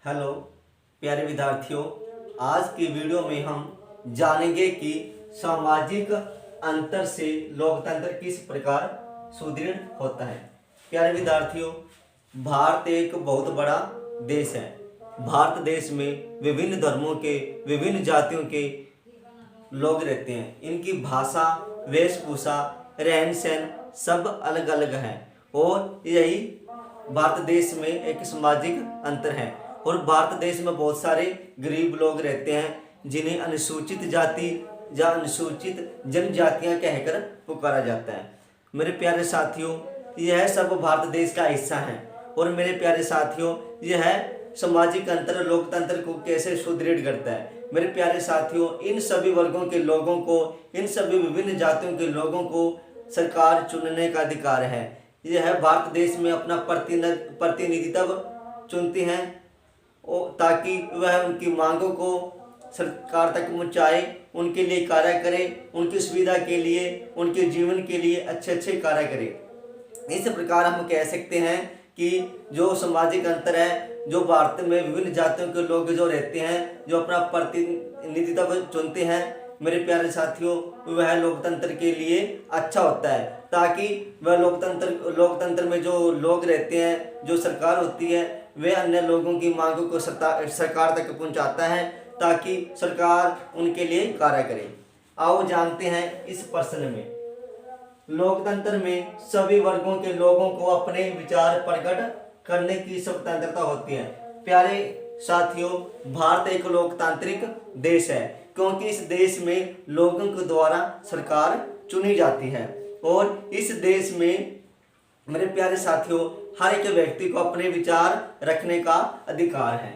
Hello प्यारे विद्यार्थियों, आज की वीडियो में हम जानेंगे कि सामाजिक अंतर से लोकतंत्र किस प्रकार सुदृढ़ होता है। प्यारे विद्यार्थियों, भारत एक बहुत बड़ा देश है। भारत देश में विभिन्न धर्मों के, विभिन्न जातियों के लोग रहते हैं। इनकी भाषा, वेशभूषा, रहन सहन सब अलग अलग है और यही भारत देश में एक सामाजिक अंतर है। और भारत देश में बहुत सारे गरीब लोग रहते हैं जिन्हें अनुसूचित जाति या अनुसूचित जनजातियां कहकर पुकारा जाता है। मेरे प्यारे साथियों, यह सब भारत देश का हिस्सा है। और मेरे प्यारे साथियों, यह सामाजिक अंतर लोकतंत्र को कैसे सुदृढ़ करता है। मेरे प्यारे साथियों, इन सभी वर्गों के लोगों को, इन सभी विभिन्न जातियों के लोगों को सरकार चुनने का अधिकार है। यह भारत देश में अपना प्रतिनिधित्व चुनती हैं ताकि वह उनकी मांगों को सरकार तक पहुँचाए, उनके लिए कार्य करे, उनकी सुविधा के लिए, उनके जीवन के लिए अच्छे अच्छे कार्य करे। इस प्रकार हम कह सकते हैं कि जो सामाजिक अंतर है, जो भारत में विभिन्न जातियों के लोग जो रहते हैं, जो अपना प्रतिनिधित्व चुनते हैं, मेरे प्यारे साथियों, वह लोकतंत्र के लिए अच्छा होता है। ताकि वह लोकतंत्र में जो लोग रहते हैं, जो सरकार होती है, वे अन्य लोगों की मांगों को सरकार तक पहुंचाता है ताकि सरकार उनके लिए कार्य करे। आओ जानते हैं इस प्रश्न में। लोकतंत्र में सभी वर्गों के लोगों को अपने विचार प्रकट करने की स्वतंत्रता होती है। प्यारे साथियों, भारत एक लोकतांत्रिक देश है क्योंकि इस देश में लोगों के द्वारा सरकार चुनी जाती है। और इस देश में मेरे प्यारे साथियों, हर एक व्यक्ति को अपने विचार रखने का अधिकार है।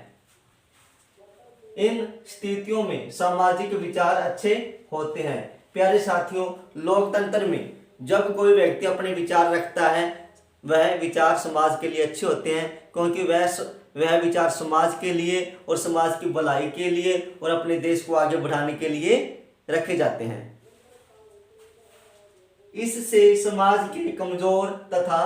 इन स्थितियों में सामाजिक विचार अच्छे होते हैं। प्यारे साथियों, लोकतंत्र में जब कोई व्यक्ति अपने विचार रखता है, वह विचार समाज के लिए अच्छे होते हैं क्योंकि वह विचार समाज के लिए और समाज की भलाई के लिए और अपने देश को आगे बढ़ाने के लिए रखे जाते हैं। इससे समाज के कमजोर तथा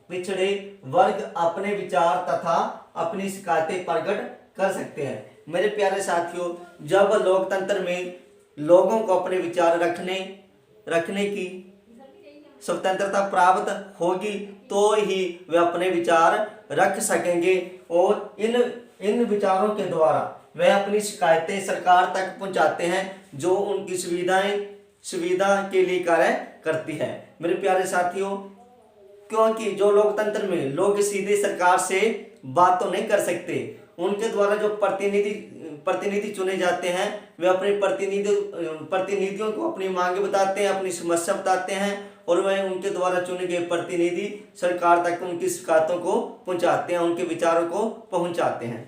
पिछड़े वर्ग अपने विचार तथा अपनी शिकायतें प्रकट कर सकते हैं। मेरे प्यारे साथियों, जब लोकतंत्र में लोगों को अपने विचार रखने की स्वतंत्रता प्राप्त होगी तो ही वे अपने विचार रख सकेंगे और इन विचारों के द्वारा वे अपनी शिकायतें सरकार तक पहुंचाते हैं जो उनकी सुविधा के लिए कार्य करती है। मेरे प्यारे साथियों, क्योंकि जो लोकतंत्र में लोग सीधे सरकार से बात तो नहीं कर सकते, उनके द्वारा जो प्रतिनिधि चुने जाते हैं, वे अपने प्रतिनिधियों को अपनी मांगे बताते हैं, अपनी समस्या बताते हैं और वह उनके द्वारा चुने गए प्रतिनिधि सरकार तक उनकी शिकायतों को पहुंचाते हैं, उनके विचारों को पहुंचाते हैं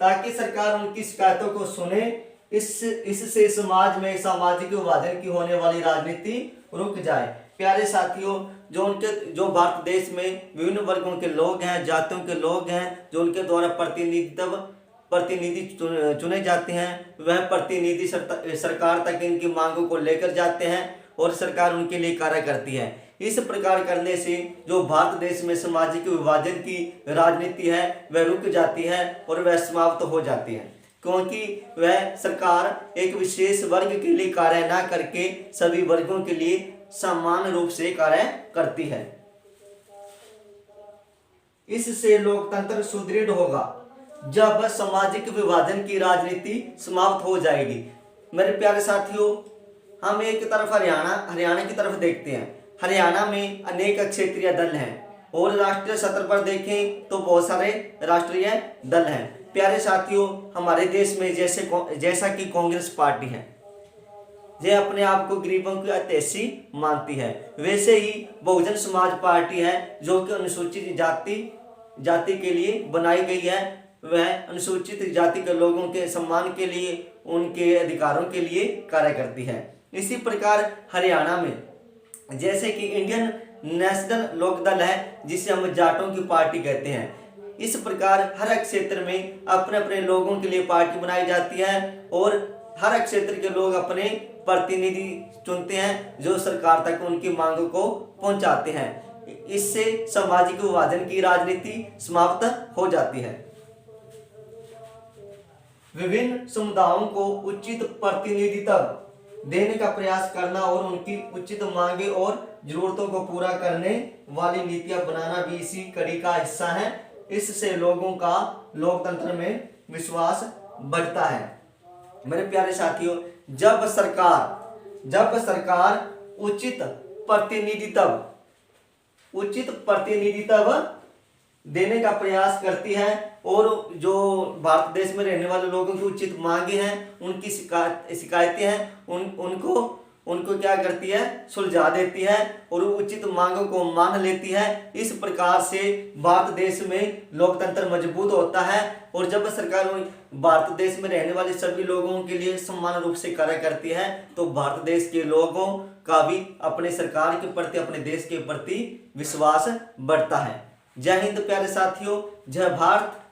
ताकि सरकार उनकी शिकायतों को सुने। इससे समाज में सामाजिक विभाजन की होने वाली राजनीति रुक जाए। प्यारे साथियों, जो भारत देश में विभिन्न वर्गों के लोग हैं, जातियों के लोग हैं, जो उनके द्वारा प्रतिनिधि चुने जाते हैं, वह प्रतिनिधि सरकार तक इनकी मांगों को लेकर जाते हैं और सरकार उनके लिए कार्य करती है। इस प्रकार करने से जो भारत देश में सामाजिक विभाजन की राजनीति है वह रुक जाती है और वह समाप्त हो जाती है क्योंकि वह सरकार एक विशेष वर्ग के लिए कार्य न करके सभी वर्गों के लिए समान रूप से कार्य करती है। इससे लोकतंत्र सुदृढ़ होगा जब सामाजिक विभाजन की राजनीति समाप्त हो जाएगी। मेरे प्यारे साथियों, हम एक तरफ हरियाणा की तरफ देखते हैं। हरियाणा में अनेक क्षेत्रीय दल हैं और राष्ट्रीय स्तर पर देखें तो बहुत सारे राष्ट्रीय दल हैं। प्यारे साथियों, हमारे देश में जैसा कि कांग्रेस पार्टी है, यह अपने आप को गरीबों की हितैषी मानती है, वैसे ही बहुजन समाज पार्टी है जो कि अनुसूचित जाति के लिए बनाई गई है। वह अनुसूचित जाति के लोगों के सम्मान के लिए, उनके अधिकारों के लिए कार्य करती है। इसी प्रकार हरियाणा में जैसे कि इंडियन नेशनल लोक दल है जिसे हम जाटों की पार्टी कहते हैं। इस प्रकार हर क्षेत्र में अपने अपने लोगों के लिए पार्टी बनाई जाती है और हर क्षेत्र के लोग अपने प्रतिनिधि चुनते हैं जो सरकार तक उनकी मांगों को पहुंचाते हैं। इससे सामाजिक विभाजन की राजनीति समाप्त हो जाती है। विभिन्न समुदायों को उचित प्रतिनिधित्व देने का प्रयास करना और उनकी उचित मांगे और जरूरतों को पूरा करने वाली नीतियां बनाना भी इसी कड़ी का हिस्सा है। इससे लोगों का लोकतंत्र में विश्वास बढ़ता है। मेरे प्यारे साथियों, जब सरकार उचित प्रतिनिधित्व देने का प्रयास करती है और जो भारत देश में रहने वाले लोगों की उचित मांगे हैं, उनकी शिकायतें हैं, उनको क्या करती है, सुलझा देती है और उचित मांगों को मान लेती है। इस प्रकार से भारत देश में लोकतंत्र मजबूत होता है। और जब सरकार भारत देश में रहने वाले सभी लोगों के लिए समान रूप से कार्य करती है तो भारत देश के लोगों का भी अपने सरकार के प्रति, अपने देश के प्रति विश्वास बढ़ता है। जय हिंद प्यारे साथियों, जय भारत।